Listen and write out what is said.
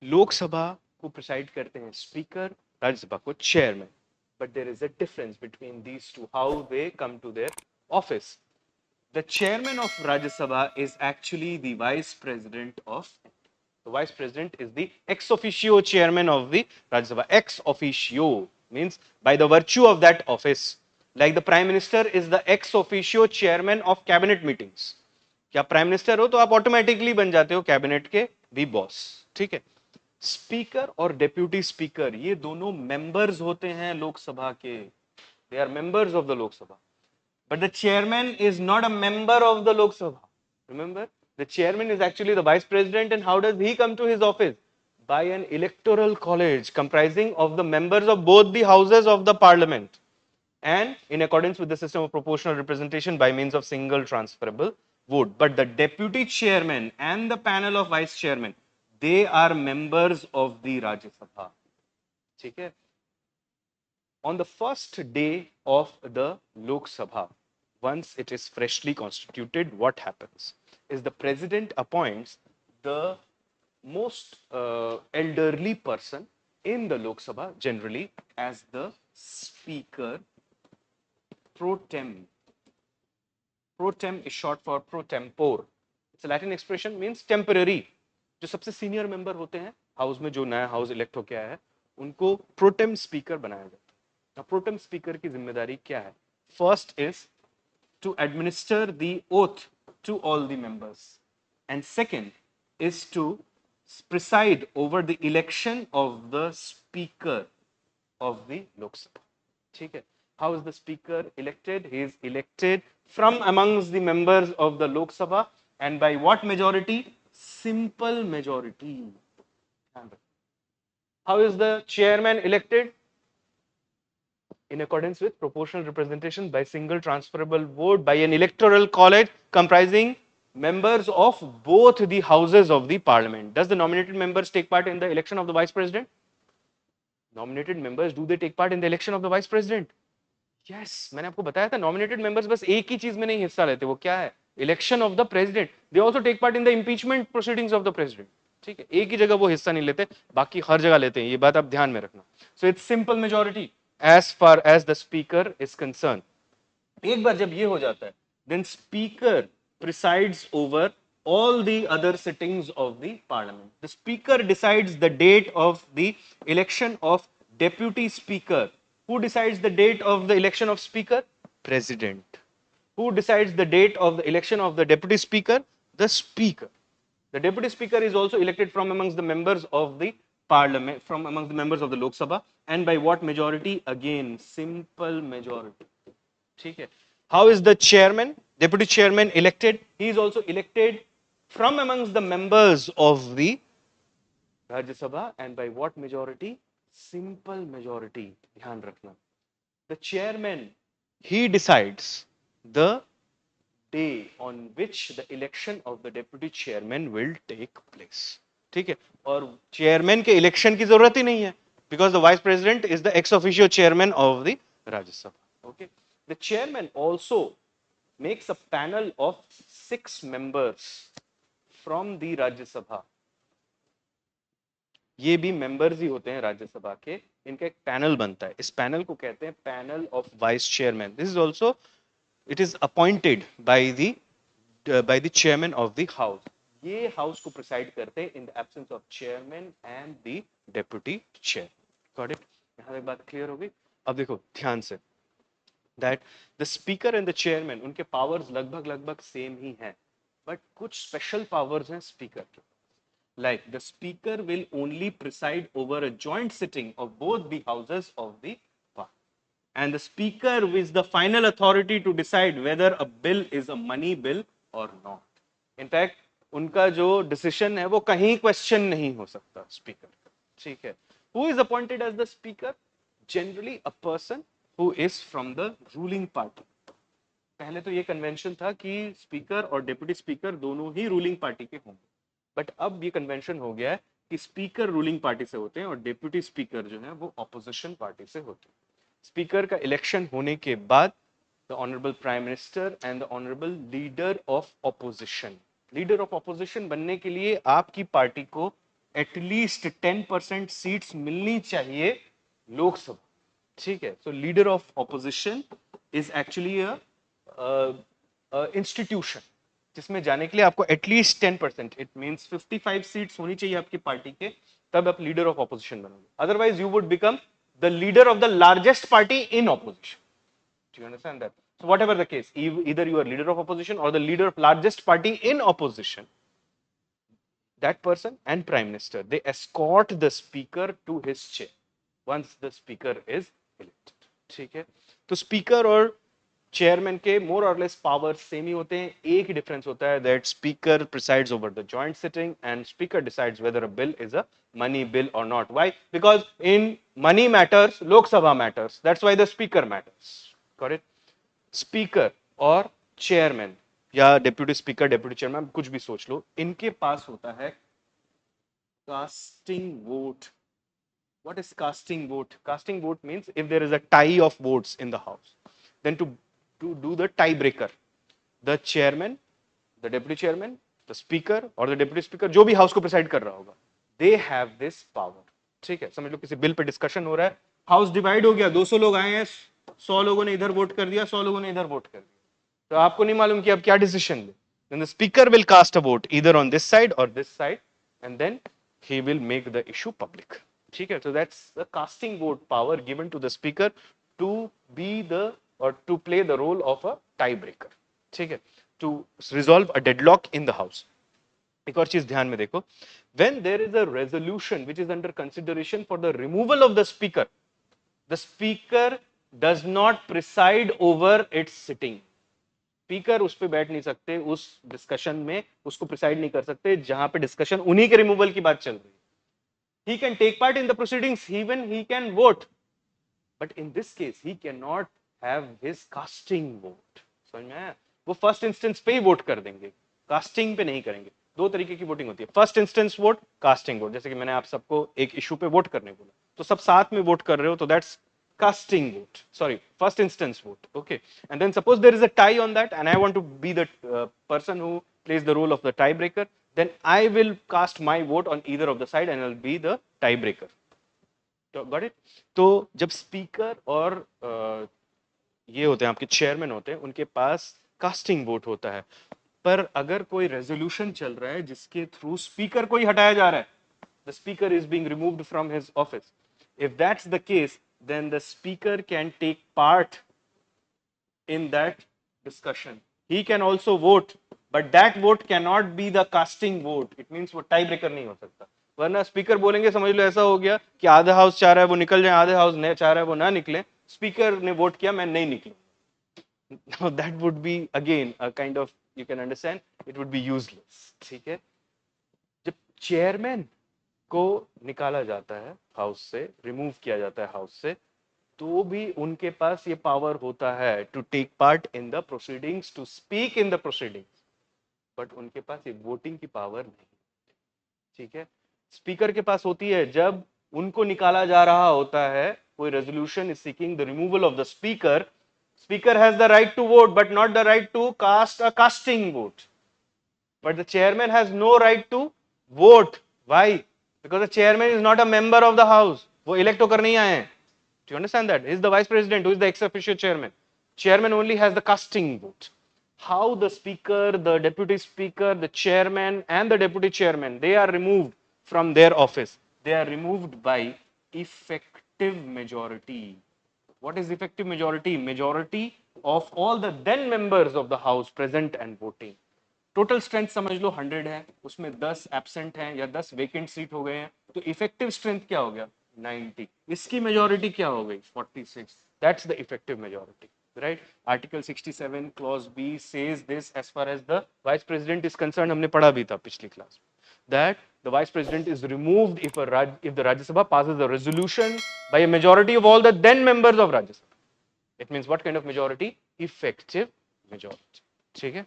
लोकसभा को प्रिसाइड करते हैं स्पीकर, राज्यसभा को chairman. But there is a difference between these two, how they come to their office. The chairman of Rajya Sabha is actually the vice president of. The vice president is the ex officio chairman of the Rajya Sabha. Ex officio means by the virtue of that office. Like the prime minister is the ex officio chairman of cabinet meetings. क्या prime minister हो तो आप automatically बन जाते हो cabinet के भी boss. ठीक है. स्पीकर और डेप्यूटी स्पीकर ये दोनों मेंबर्स होते हैं लोकसभा के. They are members of the Lok Sabha. But the chairman is not a member of the Lok Sabha. Remember, the chairman is actually the vice president. And how does he come to his office? By an electoral college comprising of the members of both the houses of the parliament, and in accordance with the system of proportional representation by means of single transferable vote. But the deputy chairman and the panel of vice chairman, they are members of the Rajya Sabha. ठीक है. On the first day of the Lok Sabha, once it is freshly constituted, what happens is the president appoints the most elderly person in the Lok Sabha generally as the speaker pro tem. Pro tem is short for pro tempore. It's a Latin expression, means temporary. जो सबसे senior member होते हैं house में, जो नया house elect होके आया है, उनको प्रोटेम स्पीकर बनाया जाता है. प्रोटेम स्पीकर की जिम्मेदारी क्या है? First is to administer the oath to all the members, and second is to preside over the election of the speaker of the Lok Sabha. ठीक है. How is the speaker elected? He is elected from amongst the members of the Lok Sabha, and by what majority? Simple majority. How is the chairman elected? In accordance with proportional representation by single transferable vote by an electoral college comprising members of both the houses of the parliament. Does the nominated members take part in the election of the vice president? Nominated members, do they take part in the election of the vice president? Yes. मैंने आपको बताया था nominated members बस एक ही चीज में नहीं हिस्सा लेते. वो क्या है? Election of the president. They also take part in the impeachment proceedings of the president. ठीक है. एक ही जगह वो हिस्सा नहीं लेते, बाकी हर जगह लेते हैं. ये बात आप ध्यान में रखना. So it's simple majority as far as the speaker is concerned. एक बार जब ये हो जाता है, then speaker presides over all the other sittings of the parliament. The speaker decides the date of the election of deputy speaker. Who decides the date of the election of speaker? President. Who decides the date of the election of the deputy speaker? The speaker. The deputy speaker is also elected from amongst the members of the parliament, from amongst the members of the Lok Sabha, and by what majority? Again, simple majority. ठीक है. How is the chairman, deputy chairman elected? He is also elected from amongst the members of the Rajya Sabha, and by what majority? Simple majority. ध्यान रखना. The chairman, he decides the day on which the election of the deputy chairman will take place. ठीक है. और chairman के election की जरूरत ही नहीं है, because the vice president is the ex officio chairman of the Rajya Sabha. Okay. The chairman also makes a panel of 6 members from the Rajya Sabha. ये भी मेंबर्स ही होते हैं राज्यसभा के. इनका एक पैनल बनता है. इस पैनल को कहते हैं panel of vice chairman. This is also, it is appointed by the chairman of the house. ये हाउस को प्रिसाइड करते हैं in the absence of chairman and the deputy chair. Got it? यहाँ तक बात क्लियर हो गई. अब देखो ध्यान से, that the speaker and the chairman, उनके पावर्स लगभग सेम ही हैं, बट कुछ स्पेशल पावर्स हैं स्पीकर के. Like the speaker will only preside over a joint sitting of both the houses of the parliament, and the speaker is the final authority to decide whether a bill is a money bill or not. In fact, उनका जो decision है वो कहीं question नहीं हो सकता speaker. ठीक है. Who is appointed as the speaker? Generally a person who is from the ruling party. पहले तो ये कन्वेंशन था कि स्पीकर और डिप्टी स्पीकर दोनों ही रूलिंग पार्टी के होंगे, बट अब ये कन्वेंशन हो गया है कि स्पीकर रूलिंग पार्टी से होते हैं और डिप्टी स्पीकर जो है वो ऑपोजिशन पार्टी से होते हैं. स्पीकर का इलेक्शन होने के बाद the honourable prime minister and the honourable leader of opposition, leader of opposition बनने के लिए आपकी पार्टी को एटलीस्ट 10% सीट्स मिलनी चाहिए लोकसभा, ठीक है. So leader of opposition is actually a institution जिसमें जाने के लिए आपको एटलीस्ट 10%, इट मींस 55 सीट्स होनी चाहिए आपकी पार्टी के, तब आप लीडर ऑफ ऑपोजिशन बनोगे. Otherwise you would become the leader of the largest party in opposition. Do you understand that? So whatever the case, either you are leader of opposition or the leader of largest party in opposition, that person and prime minister, they escort the speaker to his chair once the speaker is elected. ठीक है. तो speaker और chairman के मोर और less power same ही होते हैं. एक ही difference होता है that speaker presides over the joint sitting and speaker decides whether a bill is a money bill or not. Why? Because in money matters, Lok Sabha matters. That's why the speaker matters. Got it? Speaker और chairman या deputy speaker, deputy chairman, कुछ भी सोच लो, इनके पास होता है casting vote. What is casting vote? Casting vote means if there is a tie of votes in the house, then to do the tiebreaker, the chairman, the deputy chairman, the speaker or the deputy speaker, जो भी house को preside कर रहा होगा, they have this power. ठीक है. समझ लो किसी बिल पे डिस्कशन हो रहा है, हाउस डिवाइड हो गया, 200 लोग आए हैं, 100 लोगों ने इधर वोट कर दिया, 100 लोगों ने इधर वोट कर दिया, तो आपको नहीं मालूम कि अब क्या डिसीजन ले. then the speaker will cast a vote either on this side or this side and then he will make the issue public. ठीक है. so that's the casting vote power given to the speaker to be the or to play the role of a tiebreaker. ठीक है. to resolve a deadlock in the house. एक और चीज ध्यान में देखो, when there is a resolution which is under consideration for the removal of the speaker does not preside over its sitting. Speaker उस पे बैठ नहीं सकते, उस डिस्कशन में उसको प्रिसाइड नहीं कर सकते जहां पे डिस्कशन उन्हीं के रिमूवल की बात चल रही है. he can take part in the proceedings, even he can vote, but in this case he cannot have his casting vote. समझ में आया? वो फर्स्ट इंस्टेंस पे ही वोट कर देंगे, कास्टिंग पे नहीं करेंगे. दो तरीके की वोटिंग होती है, first instance vote, casting vote. जैसे कि मैंने आप सबको एक इशू पे वोट करने बोला, तो सब साथ में वोट कर रहे हो, तो that's casting vote, sorry, first instance vote. Okay. And then suppose there is a tie on that and I want to be the person who plays the role of the tiebreaker, then I will cast my vote on either of the side and I'll be the tiebreaker. Got it? तो जब speaker और ये होते हैं आपके chairman होते हैं, उनके पास कास्टिंग वोट होता है. पर अगर कोई रेजोल्यूशन चल रहा है जिसके थ्रू स्पीकर को ही हटाया जा रहा है, the speaker is being removed from his office, if that's the case, then the speaker can take part in that discussion. He can also vote, but that vote cannot be the casting vote. It means वो tiebreaker नहीं हो सकता. वरना speaker बोलेंगे, समझ लो ऐसा हो गया कि आधा हाउस चाह रहा है वो निकल जाए, आधे हाउस चाह रहा है वो ना निकले, स्पीकर ने वोट किया, मैं नहीं निकलूं. Now that would be again a kind of, you can understand, it would be useless. ठीक है. जब चेयरमैन को निकाला जाता है हाउस से, रिमूव किया जाता है हाउस से, तो भी उनके पास ये पावर होता है to take part in the proceedings, to speak in the proceedings, but उनके पास ये वोटिंग की पावर नहीं. ठीक है. स्पीकर के पास होती है जब उनको निकाला जा रहा होता है, कोई resolution is seeking the removal of the speaker, speaker has the right to vote but not the right to cast a casting vote, but the chairman has no right to vote. Why? Because the chairman is not a member of the house, वो elect होकर नहीं आए हैं. Do you understand that? He is the vice president who is the ex officio chairman. Chairman only has the casting vote. How the speaker, the deputy speaker, the chairman and the deputy chairman, they are removed from their office, they are removed by effective majority. What is effective majority? Majority of all the then members of the house present and voting. Total strength समझ लो 100 है, उसमें 10 absent हैं या 10 vacant seat हो गए हैं, तो effective strength क्या हो गया? 90. इसकी मेजॉरिटी क्या हो गई? 46. That's the effective majority, right? Article 67 clause B says this as far as the vice president is concern. हमने पढ़ा भी था पिछली क्लास में, that the vice president is removed if the Rajya Sabha passes a resolution by a majority of all the then members of Rajya Sabha. It means what kind of majority? Effective majority. ठीक है.